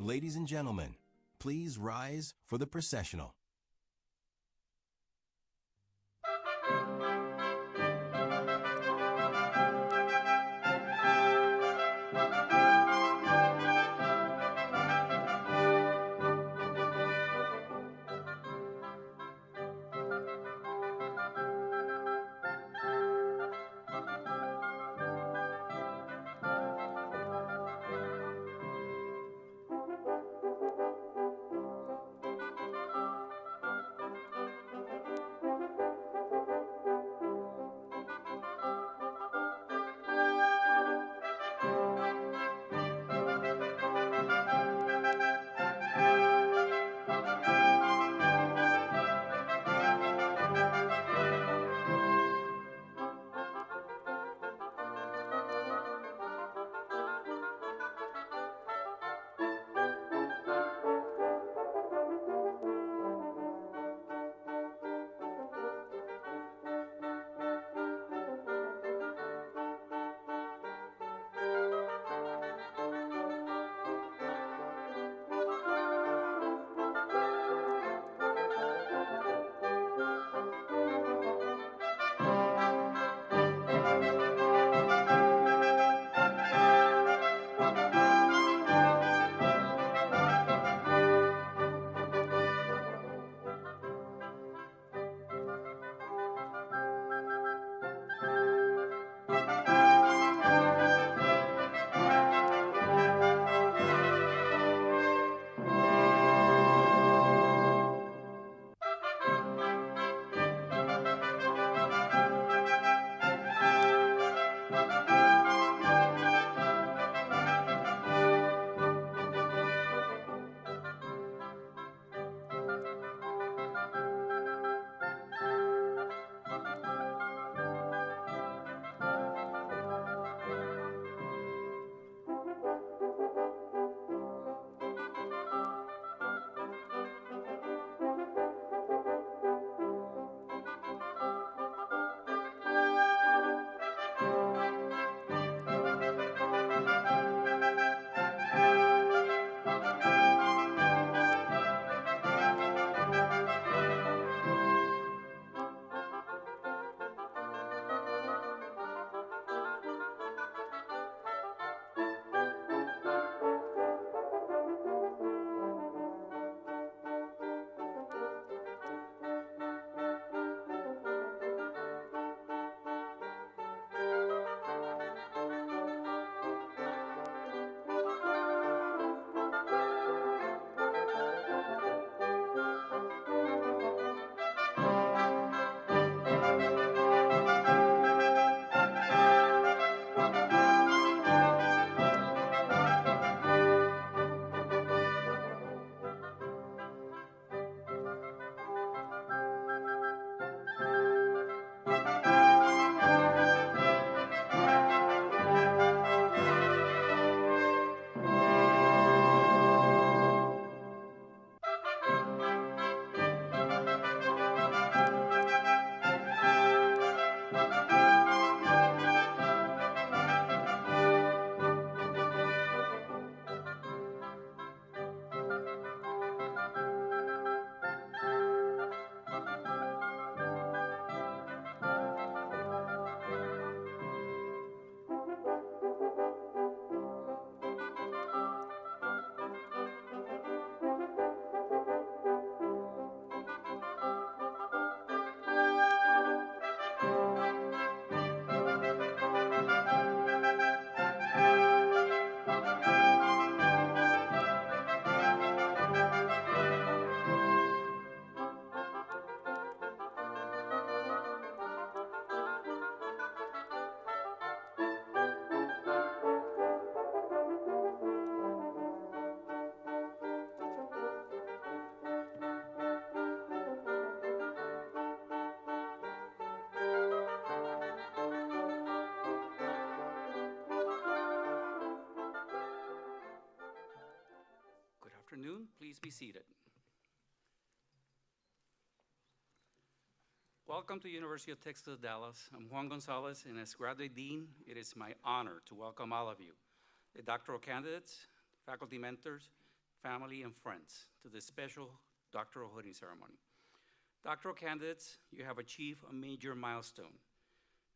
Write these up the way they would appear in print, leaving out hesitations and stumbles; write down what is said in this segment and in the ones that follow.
Ladies and gentlemen, please rise for the processional. Afternoon. Please be seated. Welcome to University of Texas, Dallas. I'm Juan Gonzalez, and as Graduate Dean, it is my honor to welcome all of you, the doctoral candidates, faculty mentors, family, and friends to this special doctoral hooding ceremony. Doctoral candidates, you have achieved a major milestone.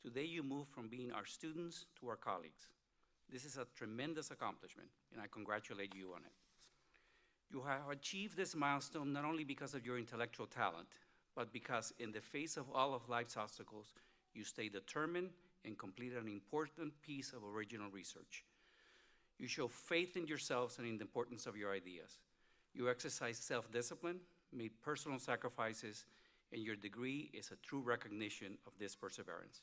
Today you move from being our students to our colleagues. This is a tremendous accomplishment, and I congratulate you on it. You have achieved this milestone not only because of your intellectual talent, but because in the face of all of life's obstacles, you stay determined and complete an important piece of original research. You show faith in yourselves and in the importance of your ideas. You exercise self-discipline, made personal sacrifices, and your degree is a true recognition of this perseverance.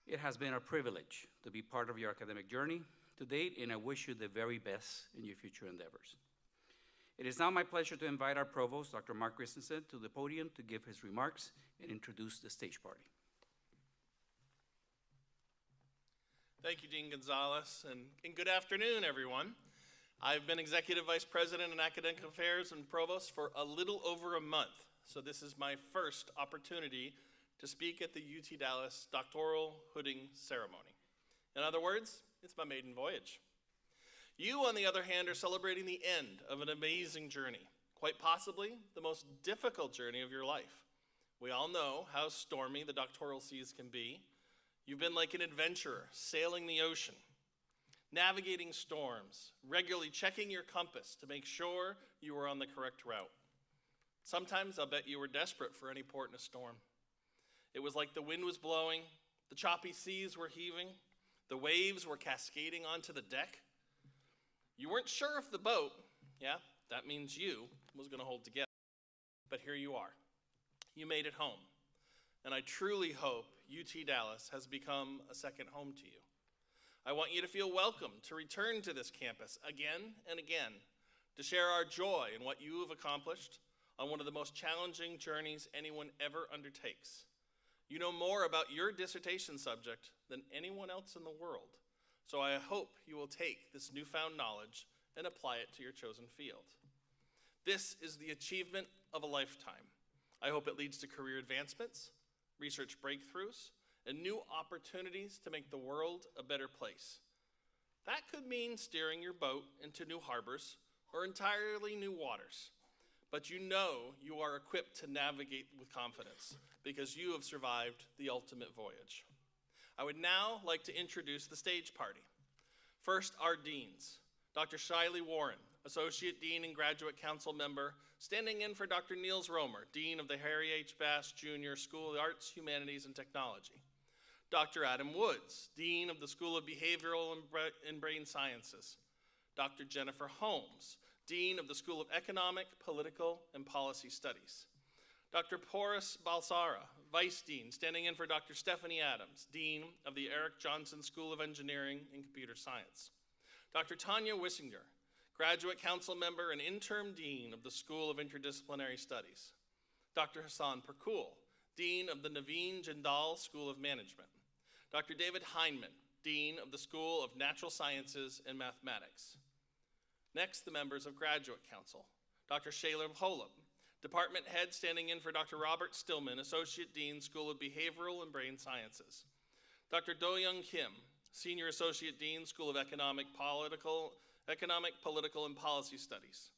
It has been a privilege to be part of your academic journey to date, and I wish you the very best in your future endeavors. It is now my pleasure to invite our provost, Dr. Mark Christensen, to the podium to give his remarks and introduce the stage party. Thank you, Dean Gonzalez, and good afternoon, everyone. I've been Executive Vice President in Academic Affairs and Provost for a little over a month, so this is my first opportunity to speak at the UT Dallas Doctoral Hooding Ceremony. In other words, it's my maiden voyage. You, on the other hand, are celebrating the end of an amazing journey, quite possibly the most difficult journey of your life. We all know how stormy the doctoral seas can be. You've been like an adventurer sailing the ocean, navigating storms, regularly checking your compass to make sure you were on the correct route. Sometimes I'll bet you were desperate for any port in a storm. It was like the wind was blowing, the choppy seas were heaving, the waves were cascading onto the deck. You weren't sure if the boat, yeah, that means you, was going to hold together. But here you are. You made it home. And I truly hope UT Dallas has become a second home to you. I want you to feel welcome to return to this campus again and again to share our joy in what you have accomplished on one of the most challenging journeys anyone ever undertakes. You know more about your dissertation subject than anyone else in the world, so I hope you will take this newfound knowledge and apply it to your chosen field. This is the achievement of a lifetime. I hope it leads to career advancements, research breakthroughs, and new opportunities to make the world a better place. That could mean steering your boat into new harbors or entirely new waters. But you know you are equipped to navigate with confidence because you have survived the ultimate voyage. I would now like to introduce the stage party. First, our deans. Dr. Shiley Warren, Associate Dean and Graduate Council Member, standing in for Dr. Niels Romer, Dean of the Harry H. Bass Jr. School of Arts, Humanities, and Technology. Dr. Adam Woods, Dean of the School of Behavioral and Brain Sciences. Dr. Jennifer Holmes, Dean of the School of Economic, Political, and Policy Studies. Dr. Porus Balsara, Vice Dean, standing in for Dr. Stephanie Adams, Dean of the Eric Johnson School of Engineering and Computer Science. Dr. Tanya Wissinger, Graduate Council Member and Interim Dean of the School of Interdisciplinary Studies. Dr. Hassan Perkul, Dean of the Naveen Jindal School of Management. Dr. David Heineman, Dean of the School of Natural Sciences and Mathematics. Next, the members of Graduate Council. Dr. Shayla Holub, Department Head standing in for Dr. Robert Stillman, Associate Dean, School of Behavioral and Brain Sciences. Dr. Do-Young Kim, Senior Associate Dean, School of Economic, Political, and Policy Studies.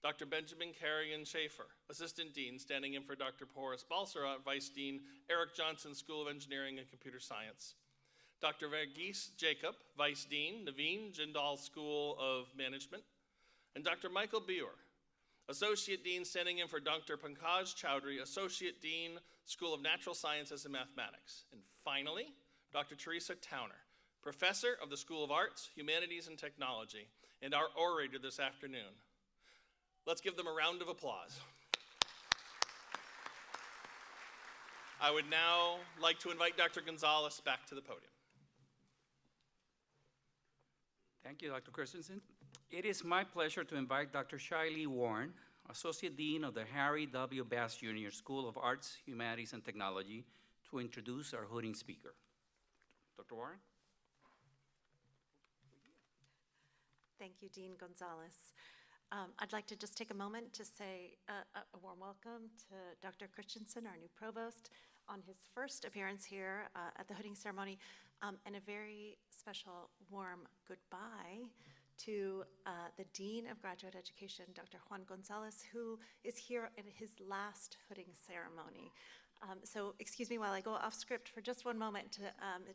Dr. Benjamin Carrigan Schaefer, Assistant Dean, standing in for Dr. Porus Balsara, Vice Dean, Eric Johnson School of Engineering and Computer Science. Dr. Verghese Jacob, Vice Dean, Naveen Jindal School of Management. And Dr. Michael Beuer, Associate Dean, standing in for Dr. Pankaj Chowdhury, Associate Dean, School of Natural Sciences and Mathematics. And finally, Dr. Teresa Towner, Professor of the School of Arts, Humanities, and Technology, and our orator this afternoon. Let's give them a round of applause. I would now like to invite Dr. Gonzalez back to the podium. Thank you, Dr. Christensen. It is my pleasure to invite Dr. Shiley Warren, Associate Dean of the Harry W. Bass Jr. School of Arts, Humanities, and Technology, to introduce our hooding speaker. Dr. Warren? Thank you, Dean Gonzalez. I'd like to just take a moment to say a warm welcome to Dr. Christensen, our new provost, on his first appearance here at the hooding ceremony, and a very special warm goodbye to the Dean of Graduate Education, Dr. Juan Gonzalez, who is here in his last hooding ceremony. So excuse me while I go off script for just one moment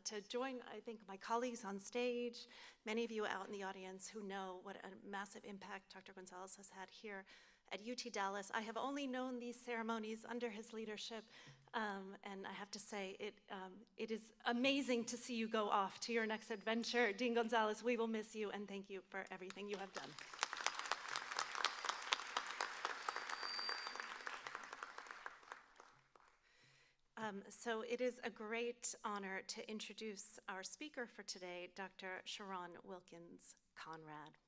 to join, I think, my colleagues on stage, many of you out in the audience who know what a massive impact Dr. Gonzalez has had here at UT Dallas. I have only known these ceremonies under his leadership, and I have to say, it is amazing to see you go off to your next adventure. Dean Gonzalez, we will miss you, and thank you for everything you have done. So it is a great honor to introduce our speaker for today, Dr. Sharon Wilkins Conrad.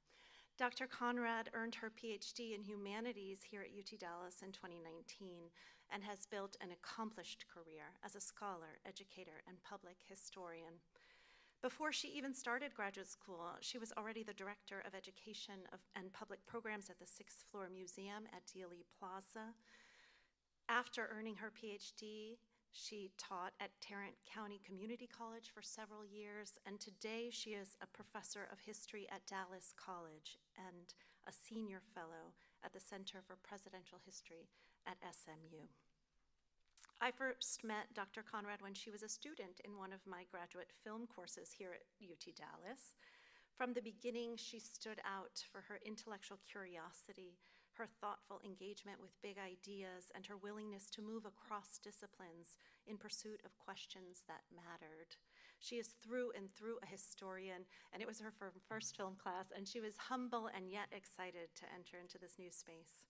Dr. Conrad earned her PhD in humanities here at UT Dallas in 2019 and has built an accomplished career as a scholar, educator, and public historian. Before she even started graduate school, she was already the Director of Education and Public Programs at the 6th Floor Museum at DLE Plaza. After earning her PhD, she taught at Tarrant County Community College for several years, and today she is a professor of history at Dallas College and a senior fellow at the Center for Presidential History at SMU. I first met Dr. Conrad when she was a student in one of my graduate film courses here at UT Dallas. From the beginning, she stood out for her intellectual curiosity, her thoughtful engagement with big ideas, and her willingness to move across disciplines in pursuit of questions that mattered. She is through and through a historian, and it was her first film class, and she was humble and yet excited to enter into this new space.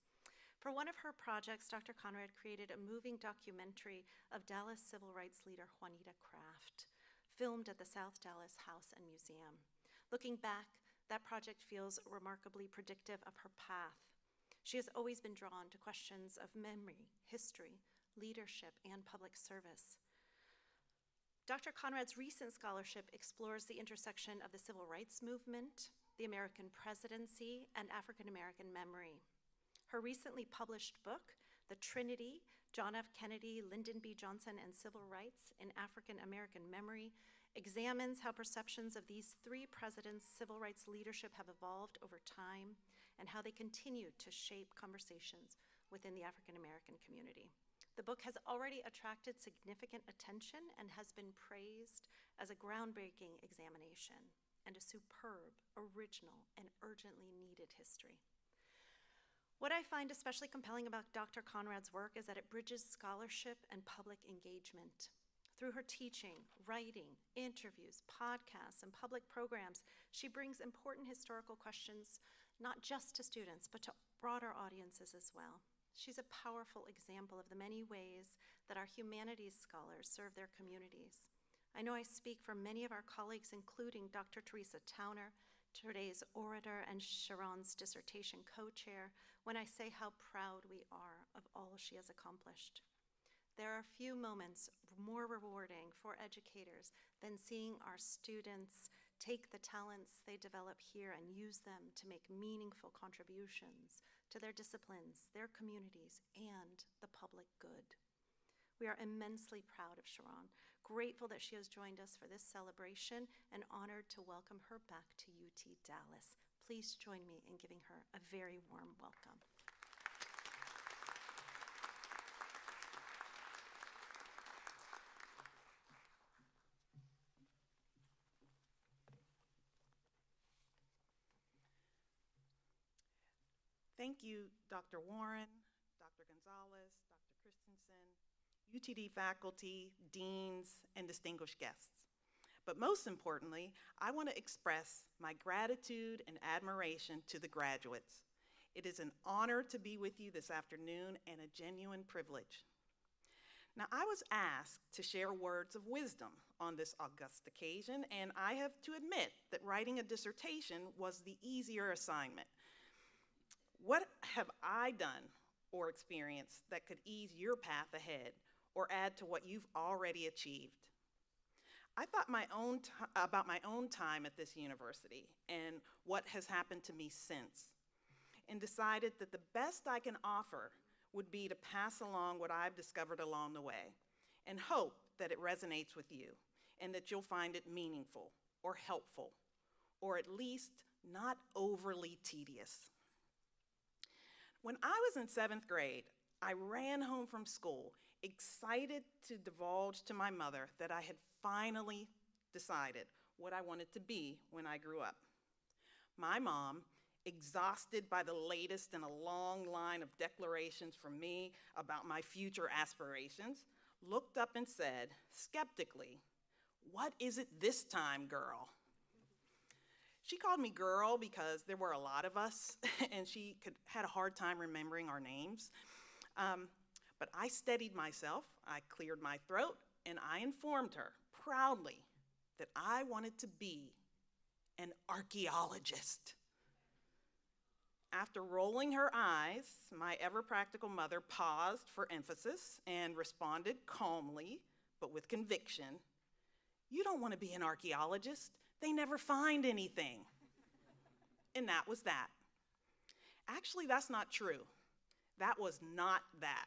For one of her projects, Dr. Conrad created a moving documentary of Dallas civil rights leader Juanita Craft, filmed at the South Dallas House and Museum. Looking back, that project feels remarkably predictive of her path. She has always been drawn to questions of memory, history, leadership, and public service. Dr. Conrad's recent scholarship explores the intersection of the civil rights movement, the American presidency, and African American memory. Her recently published book, The Trinity, John F. Kennedy, Lyndon B. Johnson, and Civil Rights in African American Memory, examines how perceptions of these three presidents' civil rights leadership have evolved over time and how they continue to shape conversations within the African American community. The book has already attracted significant attention and has been praised as a groundbreaking examination and a superb, original, and urgently needed history. What I find especially compelling about Dr. Conrad's work is that it bridges scholarship and public engagement. Through her teaching, writing, interviews, podcasts, and public programs, she brings important historical questions not just to students, but to broader audiences as well. She's a powerful example of the many ways that our humanities scholars serve their communities. I know I speak for many of our colleagues, including Dr. Teresa Towner, today's orator and Sharon's dissertation co-chair, when I say how proud we are of all she has accomplished. There are few moments more rewarding for educators than seeing our students take the talents they develop here and use them to make meaningful contributions to their disciplines, their communities, and the public good. We are immensely proud of Sharon, grateful that she has joined us for this celebration, and honored to welcome her back to UT Dallas. Please join me in giving her a very warm welcome. Thank you, Dr. Warren, Dr. Gonzalez, Dr. Christensen, UTD faculty, deans, and distinguished guests. But most importantly, I want to express my gratitude and admiration to the graduates. It is an honor to be with you this afternoon and a genuine privilege. Now, I was asked to share words of wisdom on this august occasion, and I have to admit that writing a dissertation was the easier assignment. What have I done or experienced that could ease your path ahead or add to what you've already achieved? I thought about my own time at this university and what has happened to me since, and decided that the best I can offer would be to pass along what I've discovered along the way, and hope that it resonates with you and that you'll find it meaningful or helpful, or at least not overly tedious. When I was in 7th grade, I ran home from school, excited to divulge to my mother that I had finally decided what I wanted to be when I grew up. My mom, exhausted by the latest in a long line of declarations from me about my future aspirations, looked up and said, skeptically, "What is it this time, girl?" She called me girl because there were a lot of us, and she had a hard time remembering our names. But I steadied myself, I cleared my throat, and I informed her proudly that I wanted to be an archaeologist. After rolling her eyes, my ever-practical mother paused for emphasis and responded calmly, but with conviction, "You don't want to be an archaeologist. They never find anything." And that was that. Actually, that's not true. That was not that.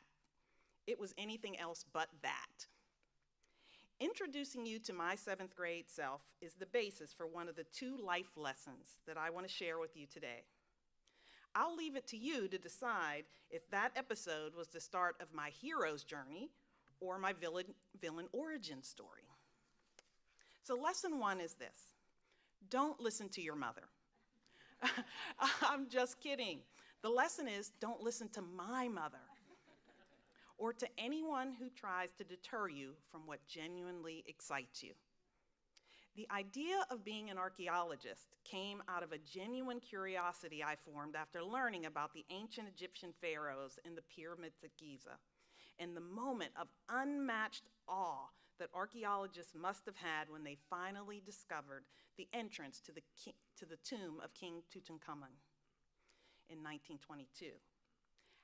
It was anything else but that. Introducing you to my 7th grade self is the basis for one of the 2 life lessons that I want to share with you today. I'll leave it to you to decide if that episode was the start of my hero's journey or my villain origin story. So lesson 1 is this: don't listen to your mother. I'm just kidding. The lesson is, don't listen to my mother or to anyone who tries to deter you from what genuinely excites you. The idea of being an archaeologist came out of a genuine curiosity I formed after learning about the ancient Egyptian pharaohs and the pyramids at Giza, and the moment of unmatched awe that archaeologists must have had when they finally discovered the entrance to the tomb of King Tutankhamun in 1922.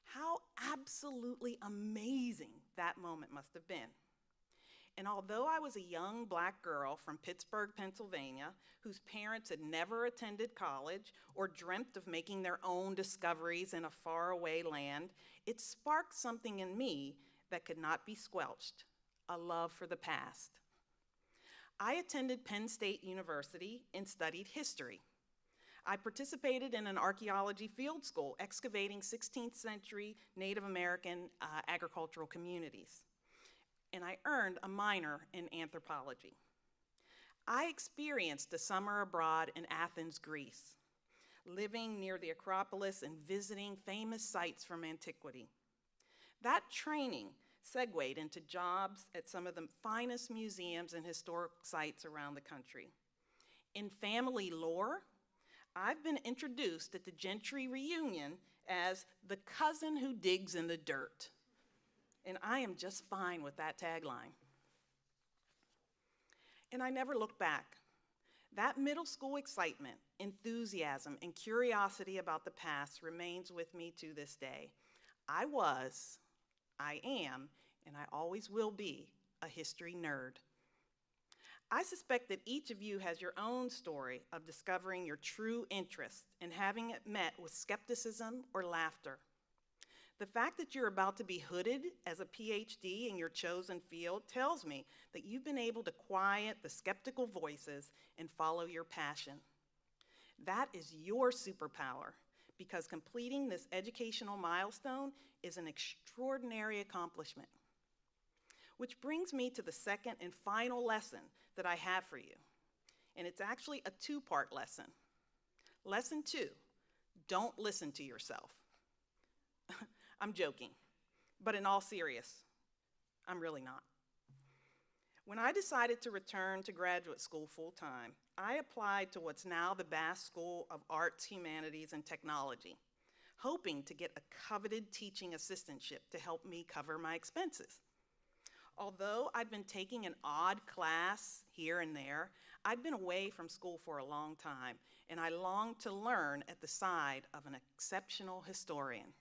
How absolutely amazing that moment must have been. And although I was a young Black girl from Pittsburgh, Pennsylvania, whose parents had never attended college or dreamt of making their own discoveries in a faraway land, it sparked something in me that could not be squelched: a love for the past. I attended Penn State University and studied history. I participated in an archaeology field school excavating 16th century Native American agricultural communities. And I earned a minor in anthropology. I experienced a summer abroad in Athens, Greece, living near the Acropolis and visiting famous sites from antiquity. That training segued into jobs at some of the finest museums and historic sites around the country. In family lore, I've been introduced at the Gentry reunion as the cousin who digs in the dirt. And I am just fine with that tagline. And I never look back. That middle school excitement, enthusiasm, and curiosity about the past remains with me to this day. I was, I am, and I always will be a history nerd. I suspect that each of you has your own story of discovering your true interest and having it met with skepticism or laughter. The fact that you're about to be hooded as a PhD in your chosen field tells me that you've been able to quiet the skeptical voices and follow your passion. That is your superpower, because completing this educational milestone is an extraordinary accomplishment. Which brings me to the second and final lesson that I have for you. And it's actually a 2-part lesson. Lesson 2, don't listen to yourself. I'm joking, but in all seriousness, I'm really not. When I decided to return to graduate school full-time, I applied to what's now the Bass School of Arts, Humanities, and Technology, hoping to get a coveted teaching assistantship to help me cover my expenses. Although I'd been taking an odd class here and there, I'd been away from school for a long time, and I longed to learn at the side of an exceptional historian.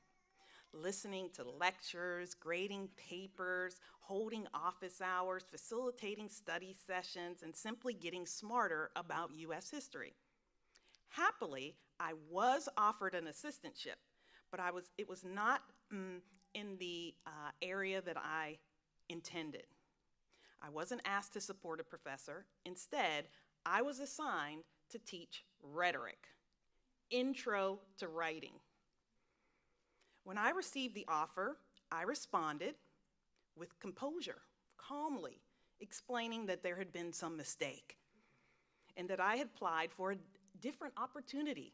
Listening to lectures, grading papers, holding office hours, facilitating study sessions, and simply getting smarter about US history. Happily, I was offered an assistantship, but it was not in the area that I intended. I wasn't asked to support a professor. Instead, I was assigned to teach rhetoric, Intro to Writing. When I received the offer, I responded with composure, calmly, explaining that there had been some mistake and that I had applied for a different opportunity,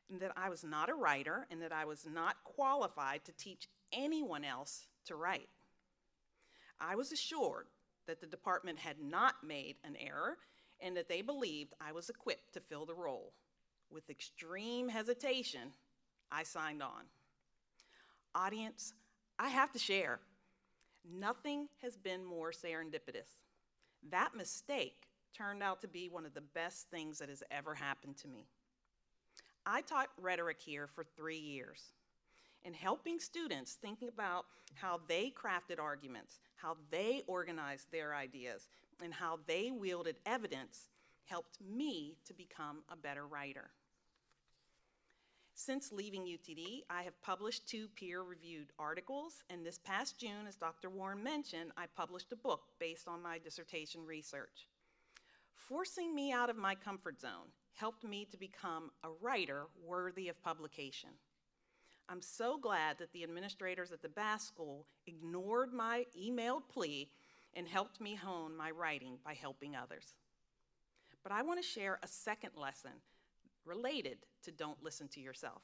and that I was not a writer and that I was not qualified to teach anyone else to write. I was assured that the department had not made an error and that they believed I was equipped to fill the role. With extreme hesitation, I signed on. Audience, I have to share, nothing has been more serendipitous. That mistake turned out to be one of the best things that has ever happened to me. I taught rhetoric here for 3 years, and helping students think about how they crafted arguments, how they organized their ideas, and how they wielded evidence helped me to become a better writer. Since leaving UTD, I have published 2 peer-reviewed articles, and this past June, as Dr. Warren mentioned, I published a book based on my dissertation research. Forcing me out of my comfort zone helped me to become a writer worthy of publication. I'm so glad that the administrators at the Bass School ignored my emailed plea and helped me hone my writing by helping others. But I want to share a second lesson related to don't listen to yourself.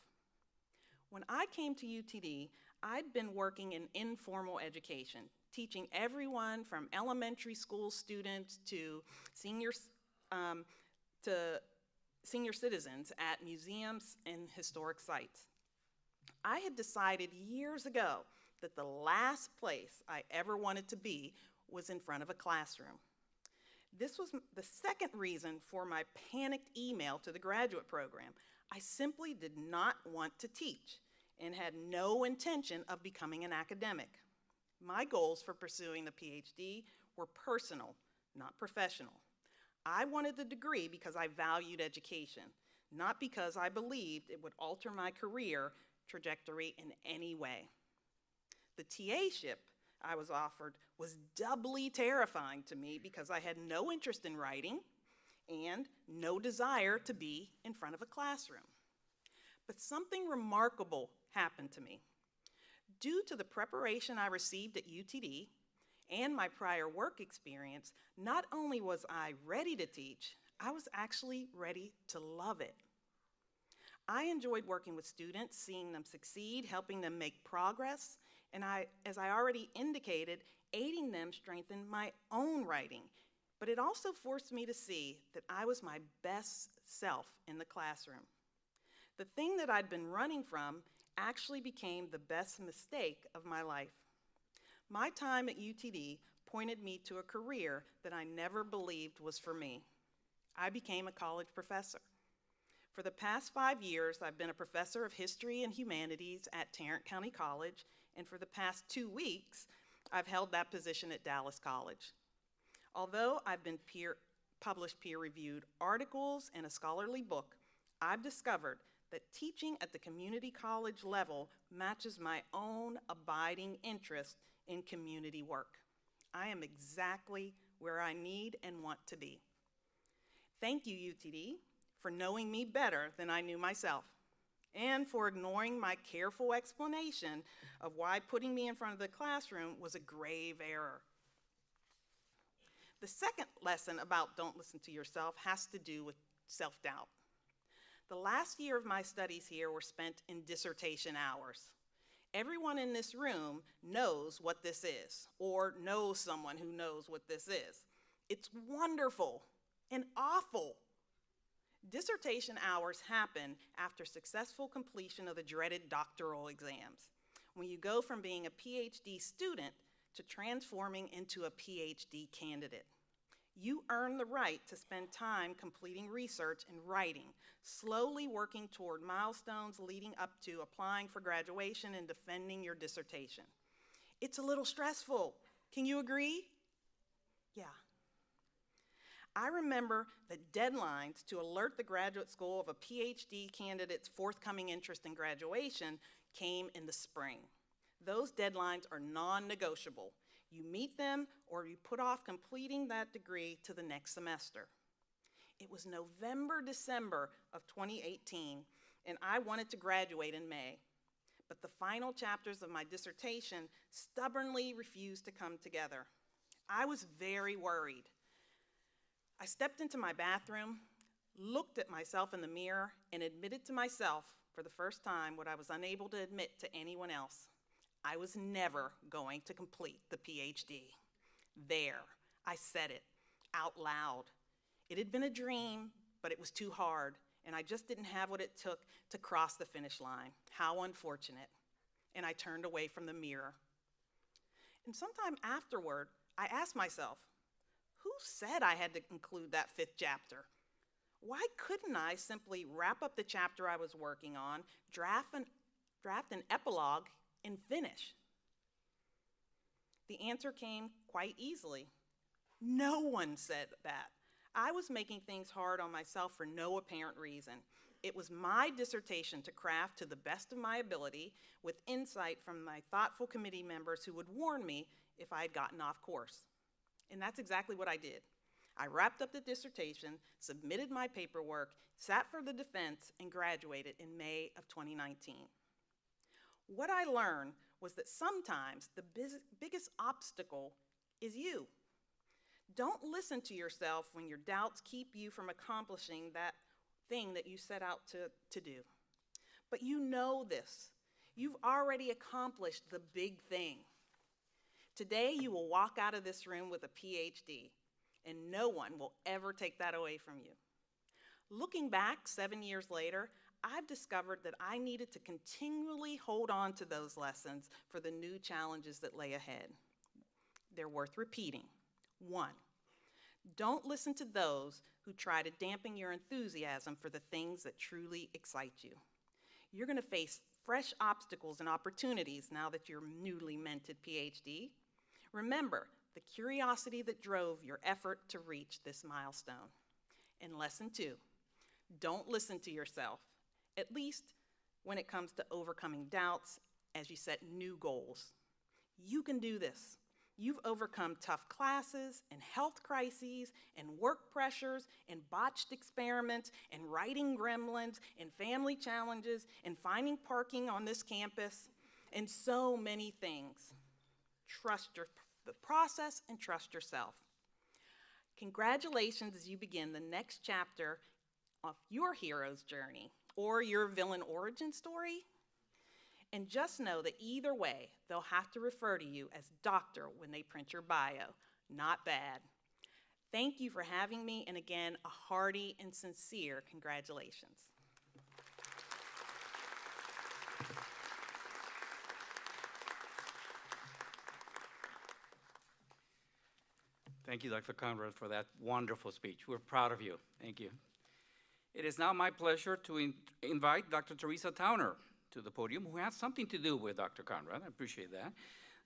When I came to UTD, I'd been working in informal education, teaching everyone from elementary school students to senior citizens at museums and historic sites. I had decided years ago that the last place I ever wanted to be was in front of a classroom. This was the second reason for my panicked email to the graduate program. I simply did not want to teach and had no intention of becoming an academic. My goals for pursuing the PhD were personal, not professional. I wanted the degree because I valued education, not because I believed it would alter my career trajectory in any way. The TA-ship I was offered was doubly terrifying to me because I had no interest in writing and no desire to be in front of a classroom. But something remarkable happened to me. Due to the preparation I received at UTD and my prior work experience, not only was I ready to teach, I was actually ready to love it. I enjoyed working with students, seeing them succeed, helping them make progress, and as I already indicated, aiding them strengthen my own writing. But it also forced me to see that I was my best self in the classroom. The thing that I'd been running from actually became the best mistake of my life. My time at UTD pointed me to a career that I never believed was for me. I became a college professor. For the past 5 years, I've been a professor of history and humanities at Tarrant County College, and for the past 2 weeks, I've held that position at Dallas College. Although I've been published peer-reviewed articles and a scholarly book, I've discovered that teaching at the community college level matches my own abiding interest in community work. I am exactly where I need and want to be. Thank you, UTD, for knowing me better than I knew myself, and for ignoring my careful explanation of why putting me in front of the classroom was a grave error. The second lesson about don't listen to yourself has to do with self-doubt. The last year of my studies here were spent in dissertation hours. Everyone in this room knows what this is, or knows someone who knows what this is. It's wonderful and awful. Dissertation hours happen after successful completion of the dreaded doctoral exams, when you go from being a PhD student to transforming into a PhD candidate. You earn the right to spend time completing research and writing, slowly working toward milestones leading up to applying for graduation and defending your dissertation. It's a little stressful. Can you agree? Yeah. I remember that deadlines to alert the graduate school of a PhD candidate's forthcoming interest in graduation came in the spring. Those deadlines are non-negotiable. You meet them or you put off completing that degree to the next semester. It was November, December of 2018, and I wanted to graduate in May. But the final chapters of my dissertation stubbornly refused to come together. I was very worried. I stepped into my bathroom, looked at myself in the mirror, and admitted to myself for the first time what I was unable to admit to anyone else. I was never going to complete the PhD. There, I said it out loud. It had been a dream, but it was too hard, and I just didn't have what it took to cross the finish line. How unfortunate. And I turned away from the mirror. And sometime afterward, I asked myself, who said I had to include that 5th chapter? Why couldn't I simply wrap up the chapter I was working on, draft an epilogue, and finish? The answer came quite easily. No one said that. I was making things hard on myself for no apparent reason. It was my dissertation to craft to the best of my ability with insight from my thoughtful committee members who would warn me if I had gotten off course. And that's exactly what I did. I wrapped up the dissertation, submitted my paperwork, sat for the defense, and graduated in May of 2019. What I learned was that sometimes the biggest obstacle is you. Don't listen to yourself when your doubts keep you from accomplishing that thing that you set out to do. But you know this. You've already accomplished the big thing. Today, you will walk out of this room with a PhD, and no one will ever take that away from you. Looking back 7 years later, I've discovered that I needed to continually hold on to those lessons for the new challenges that lay ahead. They're worth repeating. 1, don't listen to those who try to dampen your enthusiasm for the things that truly excite you. You're going to face fresh obstacles and opportunities now that you're newly minted PhD. Remember the curiosity that drove your effort to reach this milestone. And lesson 2, don't listen to yourself, at least when it comes to overcoming doubts as you set new goals. You can do this. You've overcome tough classes and health crises and work pressures and botched experiments and writing gremlins and family challenges and finding parking on this campus and so many things. Trust the process and trust yourself. Congratulations as you begin the next chapter of your hero's journey or your villain origin story. And just know that either way, they'll have to refer to you as Doctor when they print your bio. Not bad. Thank you for having me, and again, a hearty and sincere congratulations. Thank you, Dr. Conrad, for that wonderful speech. We're proud of you. Thank you. It is now my pleasure to invite Dr. Teresa Towner to the podium, who has something to do with Dr. Conrad. I appreciate that.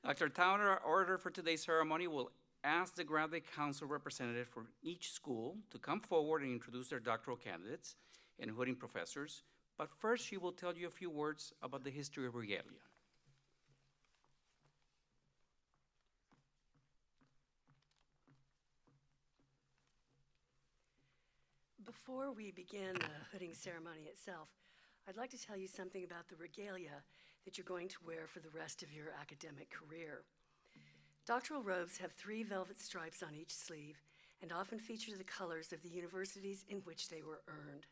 Dr. Towner, our orator for today's ceremony, will ask the graduate council representative for each school to come forward and introduce their doctoral candidates and including professors. But first, she will tell you a few words about the history of regalia. Before we begin the hooding ceremony itself, I'd like to tell you something about the regalia that you're going to wear for the rest of your academic career. Doctoral robes have 3 velvet stripes on each sleeve and often feature the colors of the universities in which they were earned.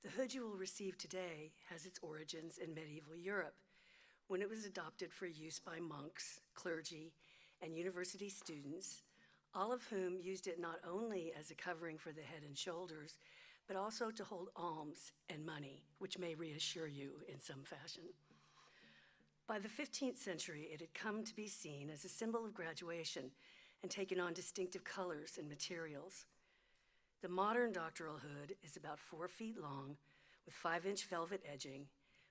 The hood you will receive today has its origins in medieval Europe, when it was adopted for use by monks, clergy, and university students, all of whom used it not only as a covering for the head and shoulders, but also to hold alms and money, which may reassure you in some fashion. By the 15th century, it had come to be seen as a symbol of graduation and taken on distinctive colors and materials. The modern doctoral hood is about 4 feet long with 5-inch velvet edging,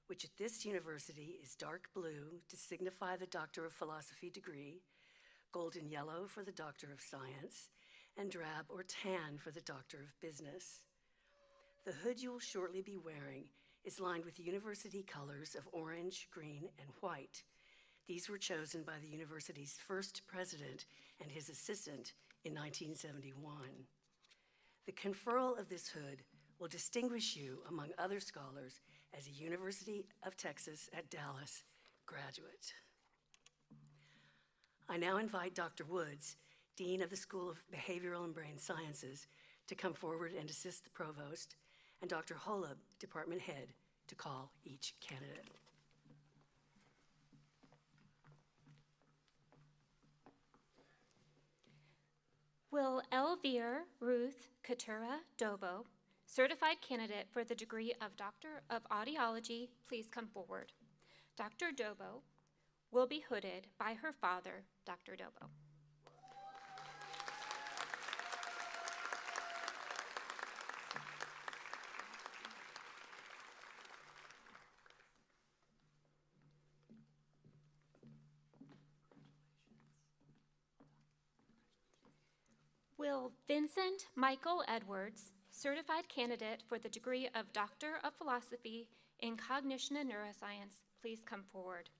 which at this university is dark blue to signify the Doctor of Philosophy degree, golden yellow for the Doctor of Science, and drab or tan for the Doctor of Business. The hood you will shortly be wearing is lined with university colors of orange, green, and white. These were chosen by the university's first president and his assistant in 1971. The conferral of this hood will distinguish you among other scholars as a University of Texas at Dallas graduate. I now invite Dr. Woods, Dean of the School of Behavioral and Brain Sciences, to come forward and assist the provost, and Dr. Holub, department head, to call each candidate. Will Elvire Ruth Katura Dobo, certified candidate for the degree of Doctor of Audiology, please come forward. Dr. Dobo will be hooded by her father, Dr. Dobo. Will Vincent Michael Edwards, certified candidate for the degree of Doctor of Philosophy in Cognition and Neuroscience, please come forward.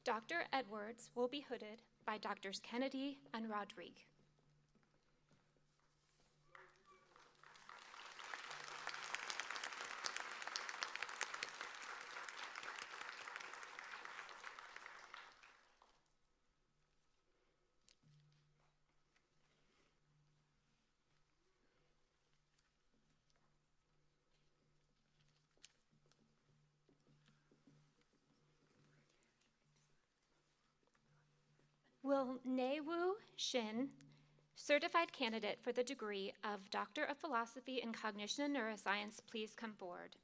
Dr. Edwards will be hooded by Drs. Kennedy and Rodrigue. Will Newu Shin, certified candidate for the degree of Doctor of Philosophy in Cognition and Neuroscience, please come forward.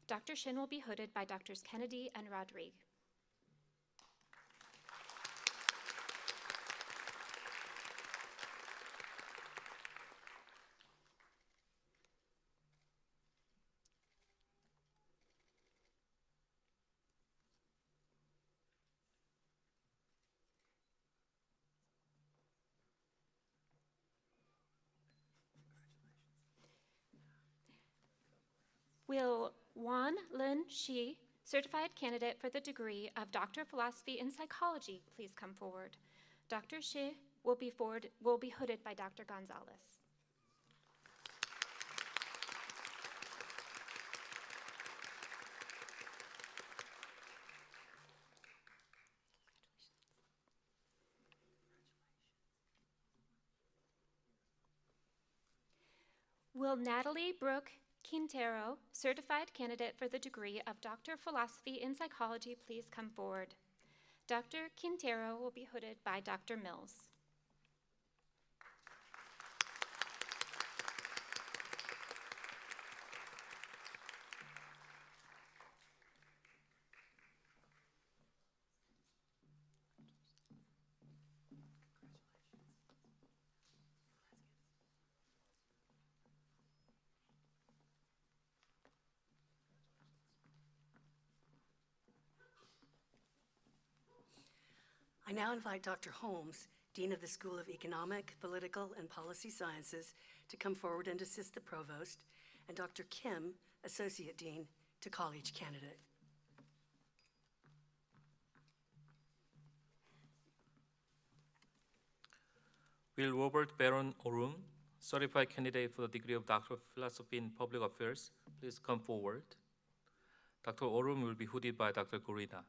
Dr. Shin will be hooded by Drs. Kennedy and Rodrigue. Will Wan Lin Shi, certified candidate for the degree of Doctor of Philosophy in Psychology, please come forward. Dr. Shi will be hooded by Dr. Gonzalez. Will Natalie Brooke Quintero, certified candidate for the degree of Doctor of Philosophy in Psychology, please come forward. Dr. Quintero will be hooded by Dr. Mills. I now invite Dr. Holmes, Dean of the School of Economic, Political, and Policy Sciences, to come forward and assist the provost, and Dr. Kim, Associate Dean, to call each candidate. Will Robert Baron Orum, certified candidate for the degree of Doctor of Philosophy in Public Affairs, please come forward. Dr. Orum will be hooded by Dr. Gorina.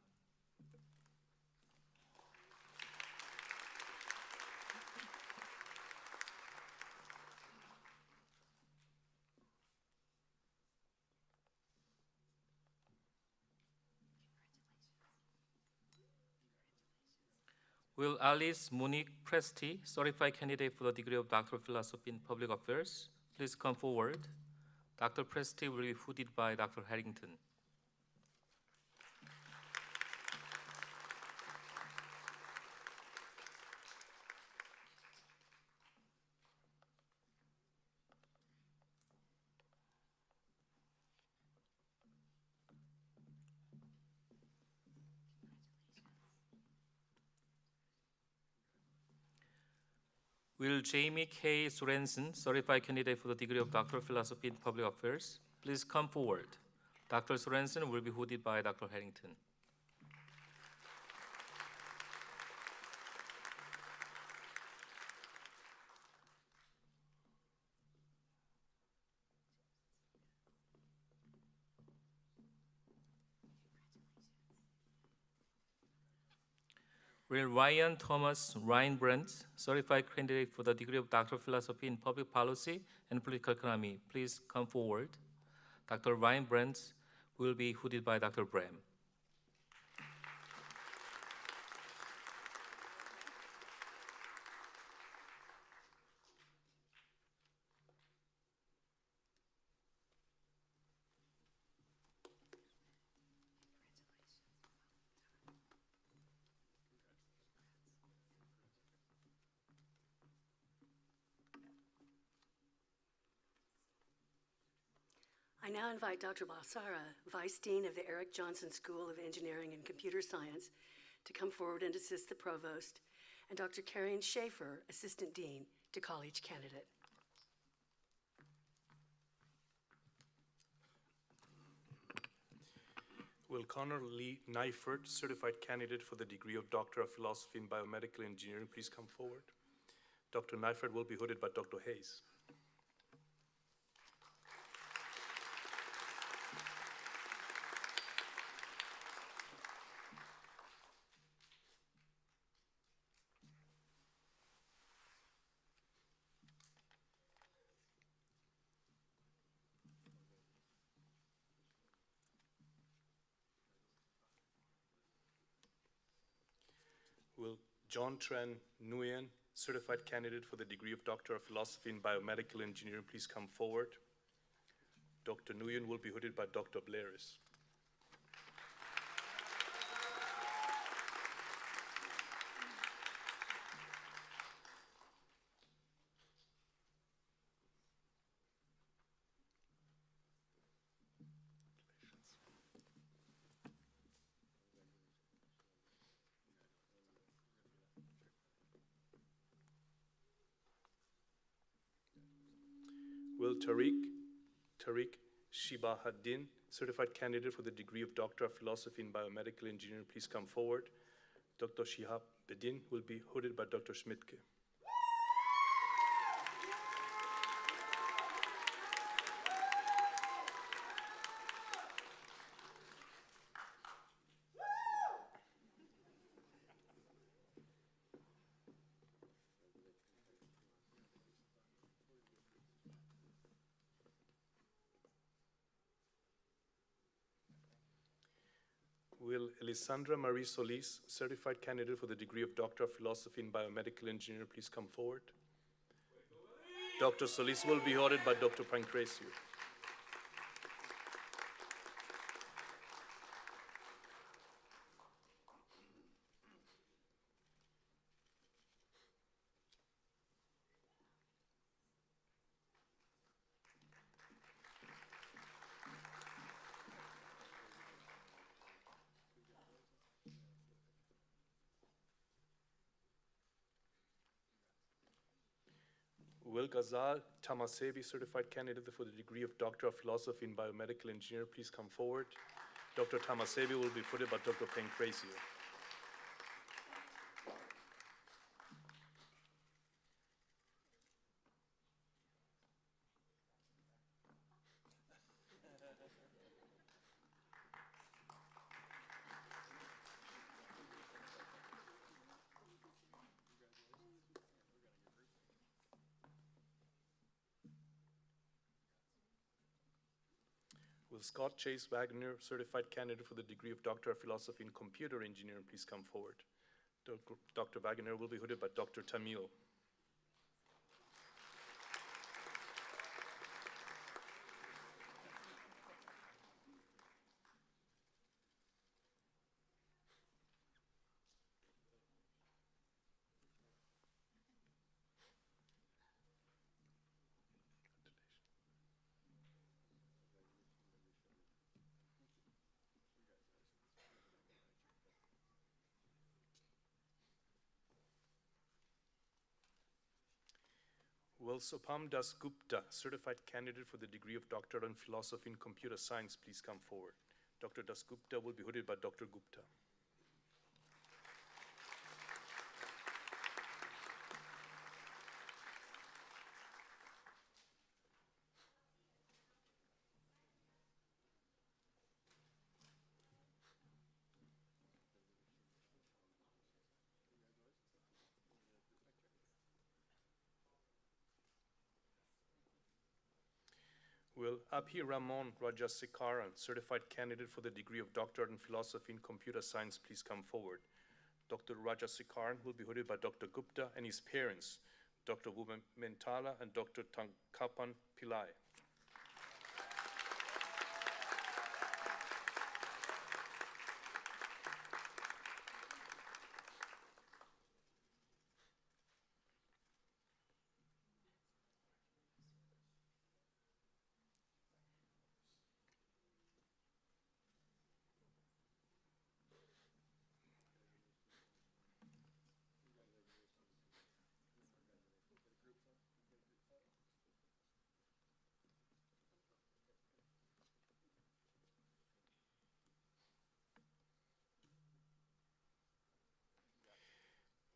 Will Alice Monique Presti, certified candidate for the degree of Doctor of Philosophy in Public Affairs, please come forward. Dr. Presti will be hooded by Dr. Harrington. Will Jamie K. Sorensen, certified candidate for the degree of Doctor of Philosophy in Public Affairs, please come forward. Dr. Sorensen will be hooded by Dr. Harrington. Will Ryan Thomas Reinbrandt, certified candidate for the degree of Doctor of Philosophy in Public Policy and Political Economy, please come forward. Dr. Reinbrandt will be hooded by Dr. Bram. I now invite Dr. Balsara, Vice Dean of the Eric Johnson School of Engineering and Computer Science, to come forward and assist the Provost, and Dr. Karen Schaefer, Assistant Dean, to call each candidate. Will Connor Lee Neifert, certified candidate for the degree of Doctor of Philosophy in Biomedical Engineering, please come forward. Dr. Neifert will be hooded by Dr. Hayes. Will John Tran Nguyen, certified candidate for the degree of Doctor of Philosophy in Biomedical Engineering, please come forward. Dr. Nguyen will be hooded by Dr. Blairis. Will Tariq Shibahaddin, certified candidate for the degree of Doctor of Philosophy in Biomedical Engineering, please come forward. Dr. Shihab Bedin will be hooded by Dr. Schmidtke. Will Elisandra Marie Solis, certified candidate for the degree of Doctor of Philosophy in Biomedical Engineering, please come forward? Dr. Solis will be hooded by Dr. Pancrasio. Will Ghazal Tamasebi, certified candidate for the degree of Doctor of Philosophy in Biomedical Engineering, please come forward. Dr. Tamasebi will be footed by Dr. Pancrasio. Will Scott Chase Wagner, certified candidate for the degree of Doctor of Philosophy in Computer Engineering, please come forward. Dr. Wagner will be hooded by Dr. Tamil. Will Sopam Das Gupta, certified candidate for the degree of Doctor in Philosophy in Computer Science, please come forward. Dr. Das Gupta will be hooded by Dr. Gupta. Will Abhiramon Rajasekaran, certified candidate for the degree of Doctorate in Philosophy in Computer Science, please come forward. Dr. Rajasekaran will be hooded by Dr. Gupta and his parents, Dr. Mentala and Dr. Tangkapan Pillai.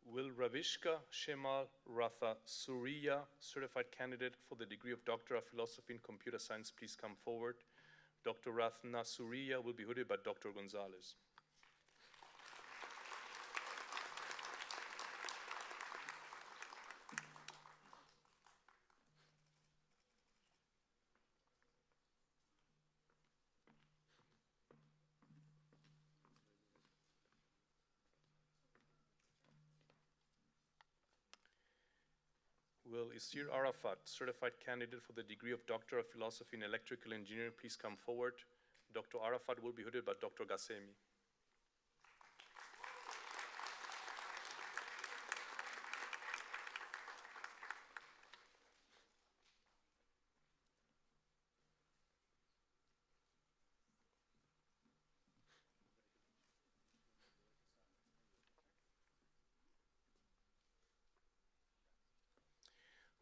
Will Ravishka Shemal Ratha Suriya, certified candidate for the degree of Doctor of Philosophy in Computer Science, please come forward. Dr. Rathna Suriya will be hooded by Dr. Gonzalez. Will Isir Arafat, certified candidate for the degree of Doctor of Philosophy in Electrical Engineering, please come forward. Dr. Arafat will be hooded by Dr. Gassemi.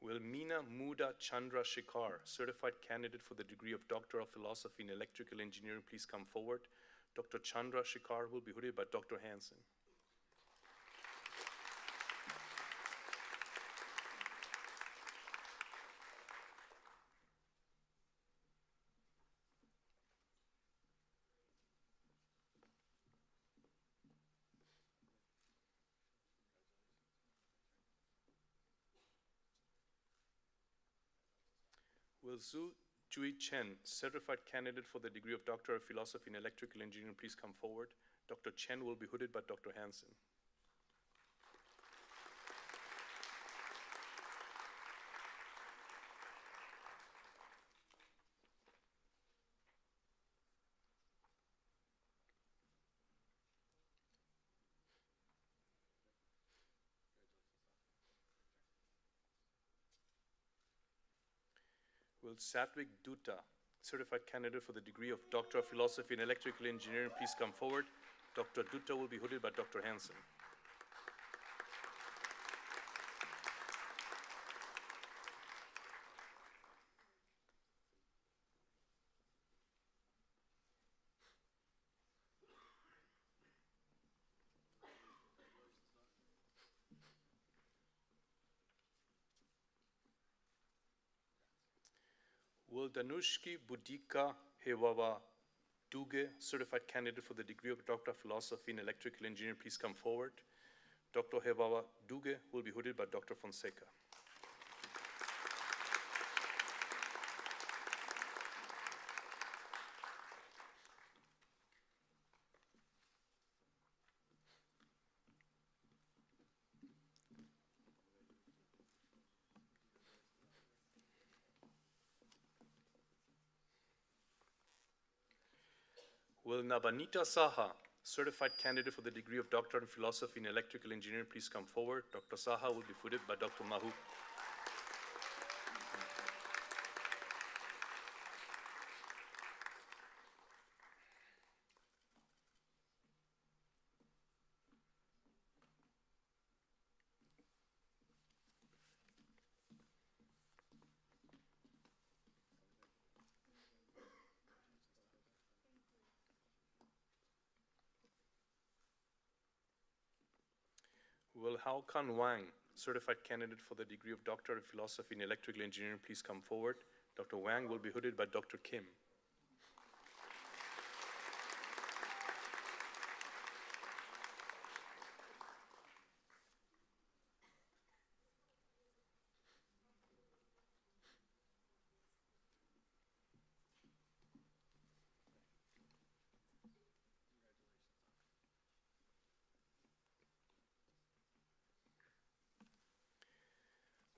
Will Meena Muda Chandra Shekhar, certified candidate for the degree of Doctor of Philosophy in Electrical Engineering, please come forward. Dr. Chandra Shekhar will be hooded by Dr. Hansen. Will Zhu Jui Chen, certified candidate for the degree of Doctor of Philosophy in Electrical Engineering, please come forward. Dr. Chen will be hooded by Dr. Hansen. Will Satwik Dutta, certified candidate for the degree of Doctor of Philosophy in Electrical Engineering, please come forward. Dr. Dutta will be hooded by Dr. Hansen. Will Danushki Budika Hewawa Duge, certified candidate for the degree of Doctor of Philosophy in Electrical Engineering, please come forward. Dr. Hewawa Duge will be hooded by Dr. Fonseca. Will Nabanita Saha, certified candidate for the degree of Doctor in Philosophy in Electrical Engineering, please come forward. Dr. Saha will be hooded by Dr. Mahu. Will Hao Kan Wang, certified candidate for the degree of Doctor of Philosophy in Electrical Engineering, please come forward. Dr. Wang will be hooded by Dr. Kim.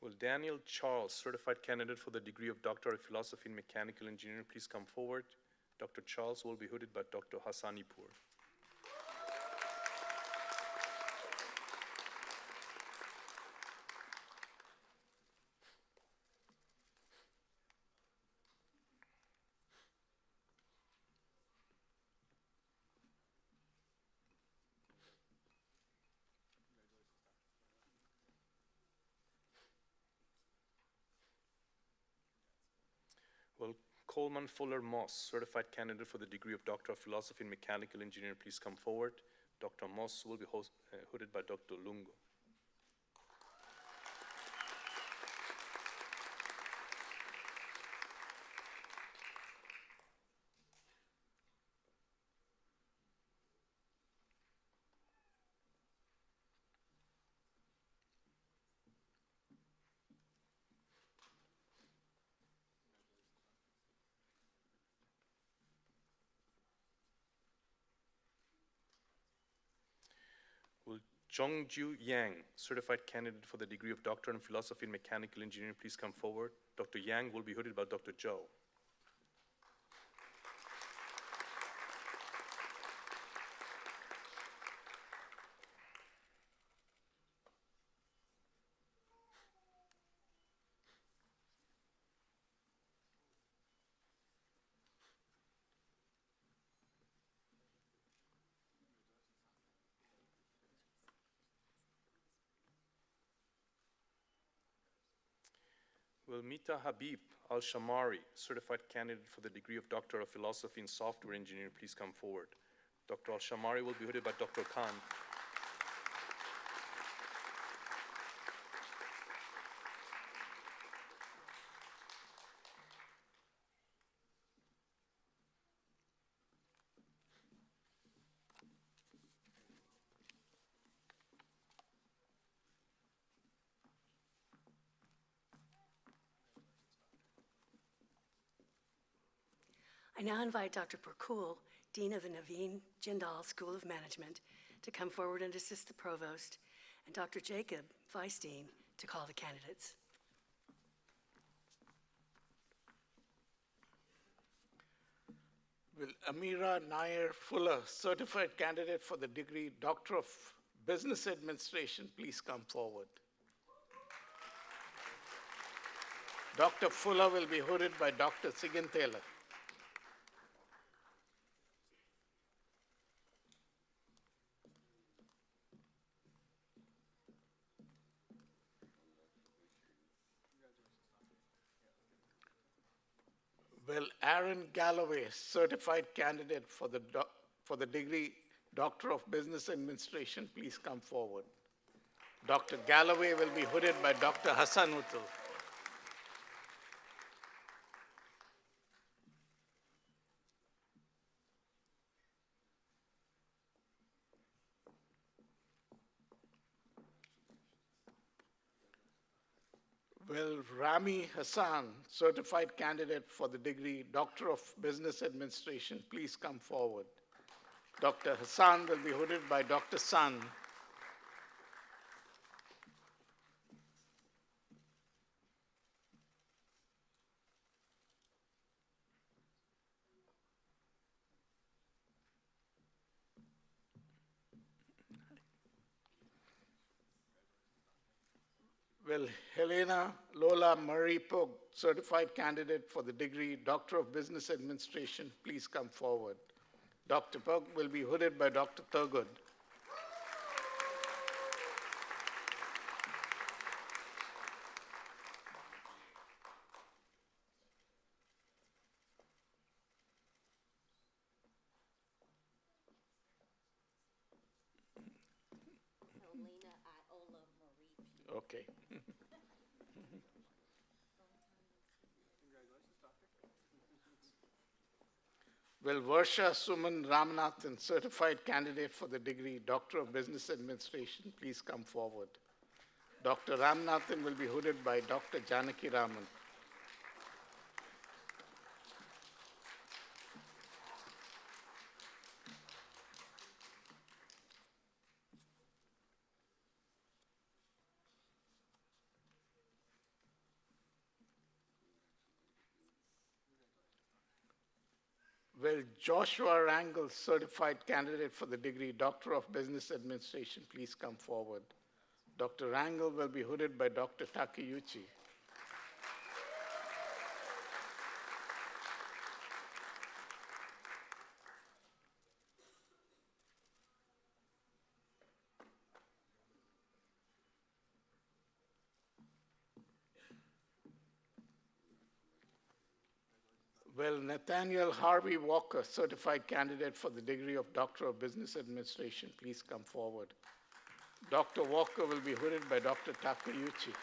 Will Daniel Charles, certified candidate for the degree of Doctor of Philosophy in Mechanical Engineering, please come forward? Dr. Charles will be hooded by Dr. Hassanipur. Will Coleman Fuller Moss, certified candidate for the degree of Doctor of Philosophy in Mechanical Engineering, please come forward? Dr. Moss will be hooded by Dr. Lungo. Will Zhongju Yang, certified candidate for the degree of Doctor in Philosophy in Mechanical Engineering, please come forward? Dr. Yang will be hooded by Dr. Zhou. Will Mita Habib Al-Shamari, certified candidate for the degree of Doctor of Philosophy in Software Engineering, please come forward? Dr. Al-Shamari will be hooded by Dr. Khan. I now invite Dr. Perkul, Dean of the Naveen Jindal School of Management, to come forward and assist the Provost, and Dr. Jacob, Vice Dean, to call the candidates. Will Amira Nair Fuller, certified candidate for the degree Doctor of Business Administration, please come forward? Dr. Fuller will be hooded by Dr. Sigintela. Will Aaron Galloway, certified candidate for the degree Doctor of Business Administration, please come forward? Dr. Galloway will be hooded by Dr. Hassanutul. Will Rami Hassan, certified candidate for the degree Doctor of Business Administration, please come forward? Dr. Hassan will be hooded by Dr. San. Will Helena Lola Marie Pog, certified candidate for the degree Doctor of Business Administration, please come forward? Dr. Pog will be hooded by Dr. Thurgood. Okay. Will Varsha Suman Ramanathan, certified candidate for the degree Doctor of Business Administration, please come forward? Dr. Ramanathan will be hooded by Dr. Janaki Raman. Will Joshua Rangel, certified candidate for the degree Doctor of Business Administration, please come forward? Dr. Rangel will be hooded by Dr. Takeuchi. Will Nathaniel Harvey Walker, certified candidate for the degree of Doctor of Business Administration, please come forward? Dr. Walker will be hooded by Dr. Takeuchi.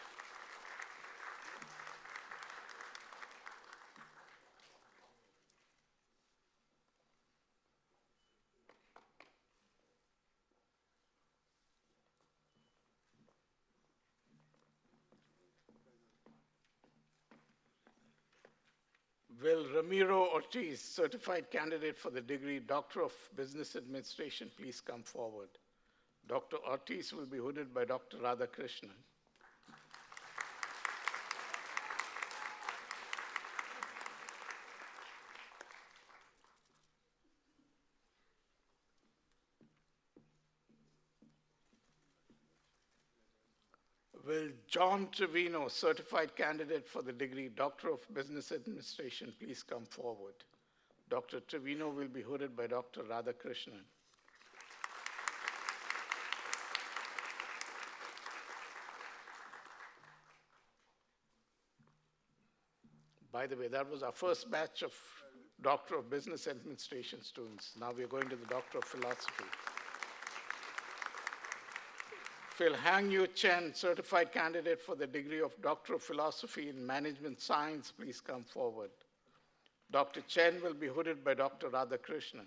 Will Ramiro Ortiz, certified candidate for the degree Doctor of Business Administration, please come forward? Dr. Ortiz will be hooded by Dr. Radhakrishnan. Will John Trevino, certified candidate for the degree Doctor of Business Administration, please come forward? Dr. Trevino will be hooded by Dr. Radhakrishnan. By the way, that was our first batch of Doctor of Business Administration students. Now we're going to the Doctor of Philosophy. Phil Hang-Yu Chen, certified candidate for the degree of Doctor of Philosophy in Management Science, please come forward. Dr. Chen will be hooded by Dr. Radhakrishnan.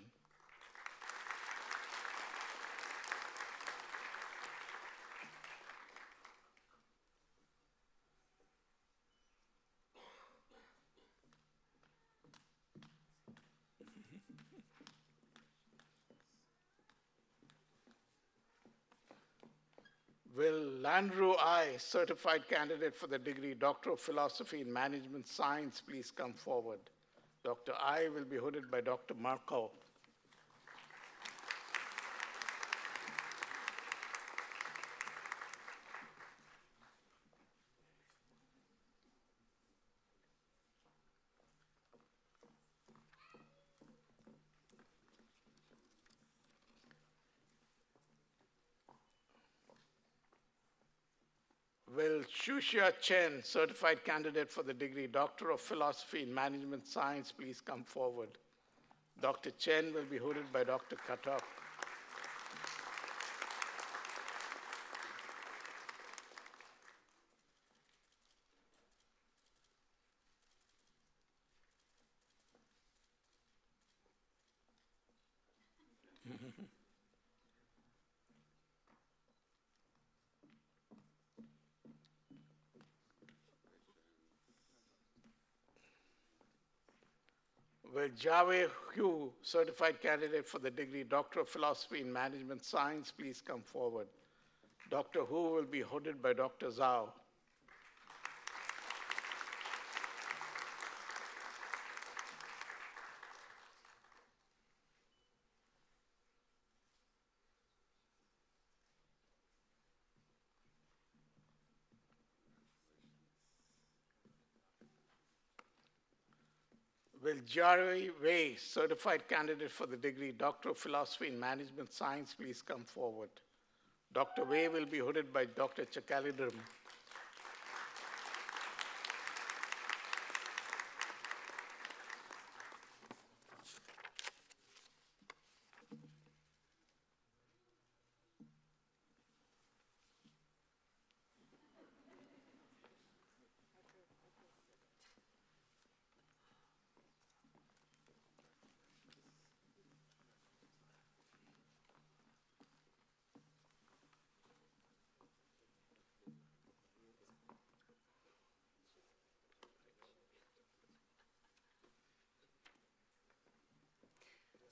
Will Landru I, certified candidate for the degree Doctor of Philosophy in Management Science, please come forward? Dr. I will be hooded by Dr. Markov. Will Shuxia Chen, certified candidate for the degree Doctor of Philosophy in Management Science, please come forward? Dr. Chen will be hooded by Dr. Katak. Will Jave Hu, certified candidate for the degree Doctor of Philosophy in Management Science, please come forward? Dr. Hu will be hooded by Dr. Zhao. Will Jari Wei, certified candidate for the degree Doctor of Philosophy in Management Science, please come forward? Dr. Wei will be hooded by Dr. Chakalidram.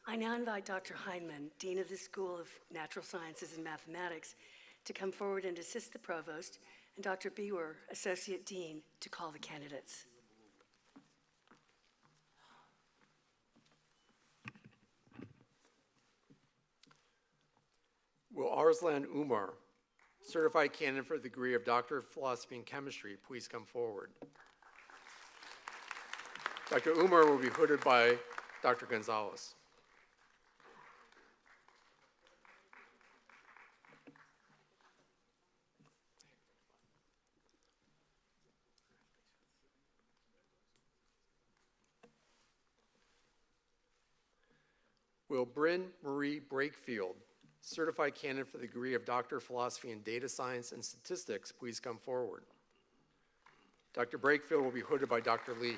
I now invite Dr. Heinemann, Dean of the School of Natural Sciences and Mathematics, to come forward and assist the Provost, and Dr. Bewer, Associate Dean, to call the candidates. Will Arslan Umar, certified candidate for the degree of Doctor of Philosophy in Chemistry, please come forward? Dr. Umar will be hooded by Dr. Gonzalez. Will Bryn Marie Brakefield, certified candidate for the degree of Doctor of Philosophy in Data Science and Statistics, please come forward? Dr. Brakefield will be hooded by Dr. Lee.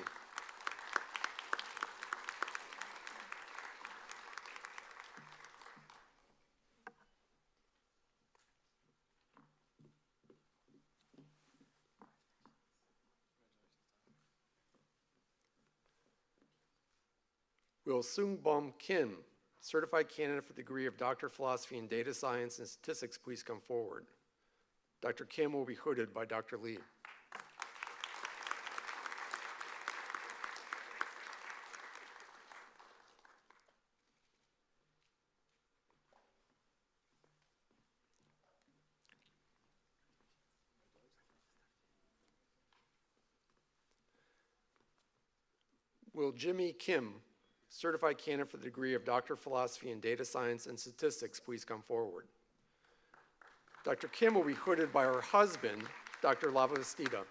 Will Sung Bom Kim, certified candidate for the degree of Doctor of Philosophy in Data Science and Statistics, please come forward? Dr. Kim will be hooded by Dr. Lee. Will Jimmy Kim, certified candidate for the degree of Doctor of Philosophy in Data Science and Statistics, please come forward? Dr. Kim will be hooded by her husband, Dr. Lavastida.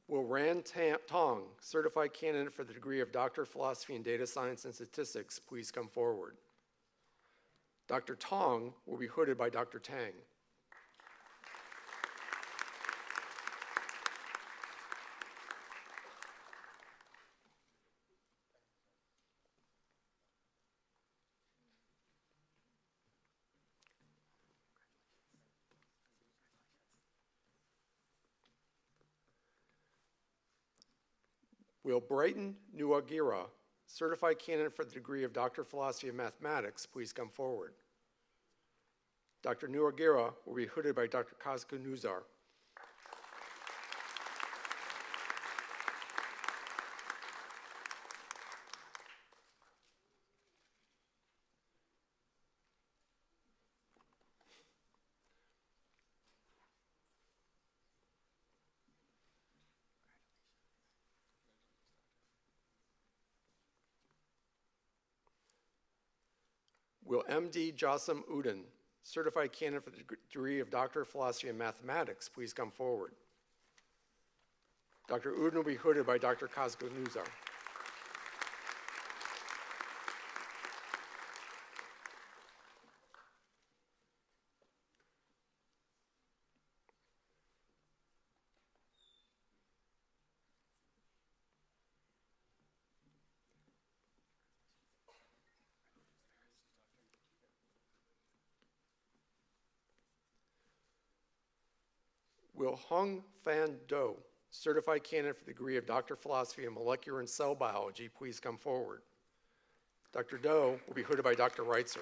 Will Ran Tong, certified candidate for the degree of Doctor of Philosophy in Data Science and Statistics, please come forward? Dr. Tong will be hooded by Dr. Tang. Will Brighton Nuagira, certified candidate for the degree of Doctor of Philosophy of Mathematics, please come forward? Dr. Nuagira will be hooded by Dr. Kazka Nuzar. Will M.D. Jossam Udin, certified candidate for the degree of Doctor of Philosophy in Mathematics, please come forward? Dr. Udin will be hooded by Dr. Kazka Nuzar. Will Hong Fan Do, certified candidate for the degree of Doctor of Philosophy in Molecular and Cell Biology, please come forward? Dr. Do will be hooded by Dr. Reitzer.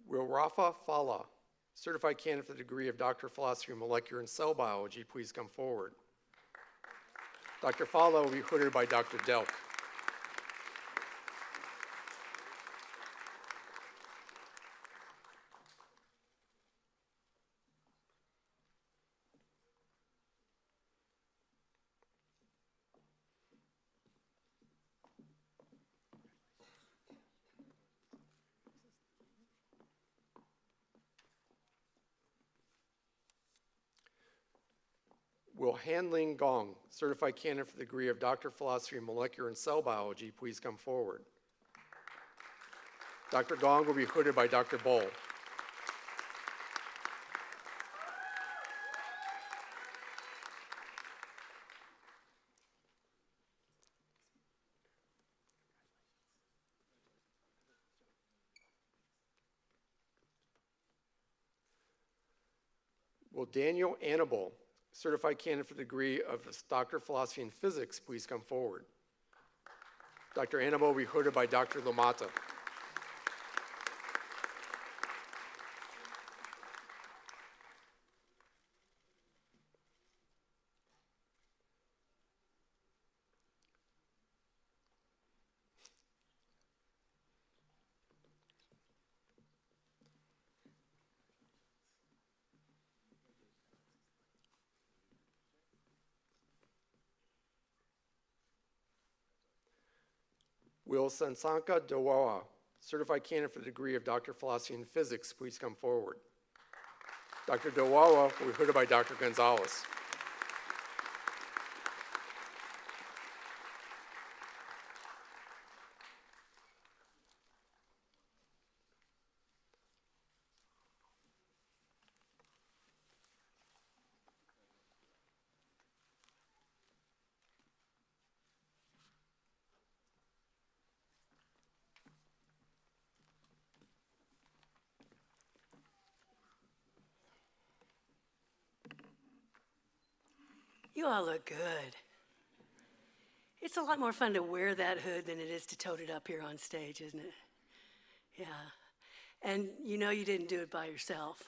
Will Rafa Fala, certified candidate for the degree of Doctor of Philosophy in Molecular and Cell Biology, please come forward? Dr. Fala will be hooded by Dr. Delk. Will Han-Ling Gong, certified candidate for the degree of Doctor of Philosophy in Molecular and Cell Biology, please come forward? Dr. Gong will be hooded by Dr. Boll. Will Daniel Annable, certified candidate for the degree of Doctor of Philosophy in Physics, please come forward? Dr. Annable will be hooded by Dr. Lamata. Will Sansanka Dawawa, certified candidate for the degree of Doctor of Philosophy in Physics, please come forward? Dr. Dawawa will be hooded by Dr. Gonzalez. You all look good. It's a lot more fun to wear that hood than it is to tote it up here on stage, isn't it? Yeah. And you know you didn't do it by yourself.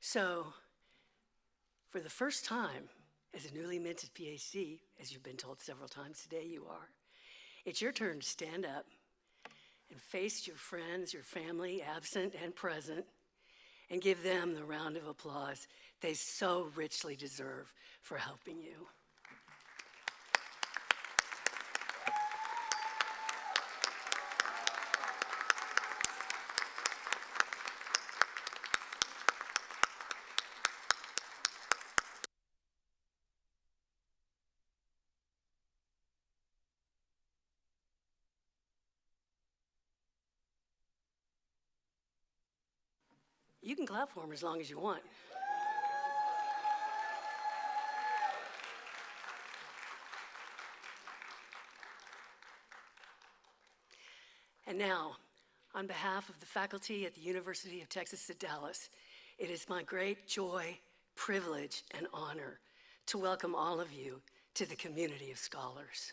So, for the first time, as a newly minted PhD, as you've been told several times today you are, it's your turn to stand up and face your friends, your family, absent and present, and give them the round of applause they so richly deserve for helping you. You can clap for them as long as you want. And now, on behalf of the faculty at the University of Texas at Dallas, it is my great joy, privilege, and honor to welcome all of you to the community of scholars.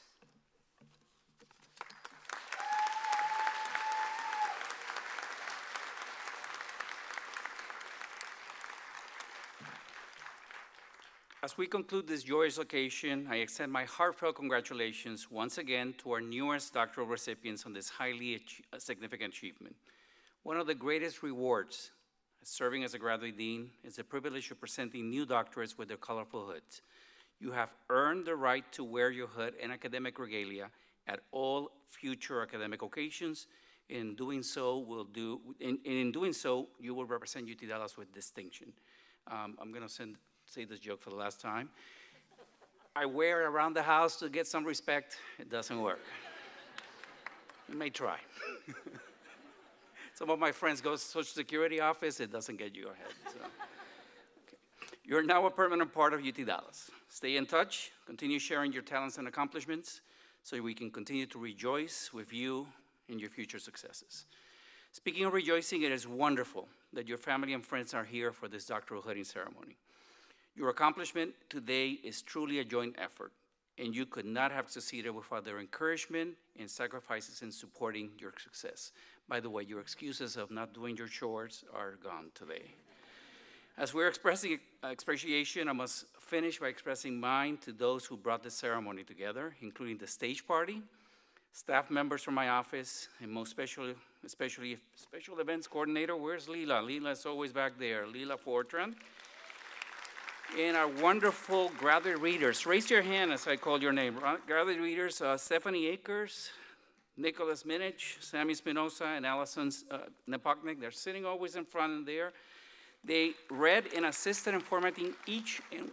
As we conclude this joyous occasion, I extend my heartfelt congratulations once again to our newest doctoral recipients on this highly significant achievement. One of the greatest rewards of serving as a graduate dean is the privilege of presenting new doctorates with their colorful hoods. You have earned the right to wear your hood and academic regalia at all future academic occasions. In doing so, you will represent UT Dallas with distinction. I'm going to say this joke for the last time. I wear it around the house to get some respect. It doesn't work. You may try. Some of my friends go to Social Security office. It doesn't get you ahead. So. Okay. You're now a permanent part of UT Dallas. Stay in touch. Continue sharing your talents and accomplishments so we can continue to rejoice with you in your future successes. Speaking of rejoicing, it is wonderful that your family and friends are here for this doctoral hooding ceremony. Your accomplishment today is truly a joint effort, and you could not have succeeded without their encouragement and sacrifices in supporting your success. By the way, your excuses of not doing your chores are gone today. As we're expressing appreciation, I must finish by expressing mine to those who brought this ceremony together, including the stage party, staff members from my office, and most especially special events coordinator. Where's Lila? Lila's always back there. Lila Fortran. And our wonderful graduate readers. Raise your hand as I call your name. Graduate readers, Stephanie Akers, Nicholas Minich, Sammy Spinoza, and Allison Nepoknik. They're sitting always in front there. They read and assisted in formatting each and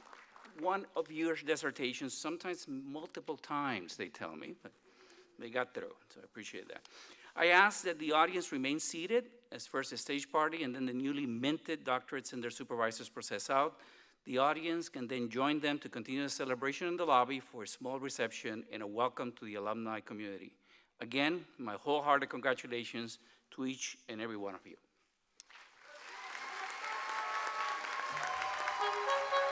one of your dissertations, sometimes multiple times, they tell me, but they got through, so I appreciate that. I ask that the audience remain seated as first the stage party and then the newly minted doctorates and their supervisors process out. The audience can then join them to continue the celebration in the lobby for a small reception and a welcome to the alumni community. Again, my wholehearted congratulations to each and every one of you. Thank you.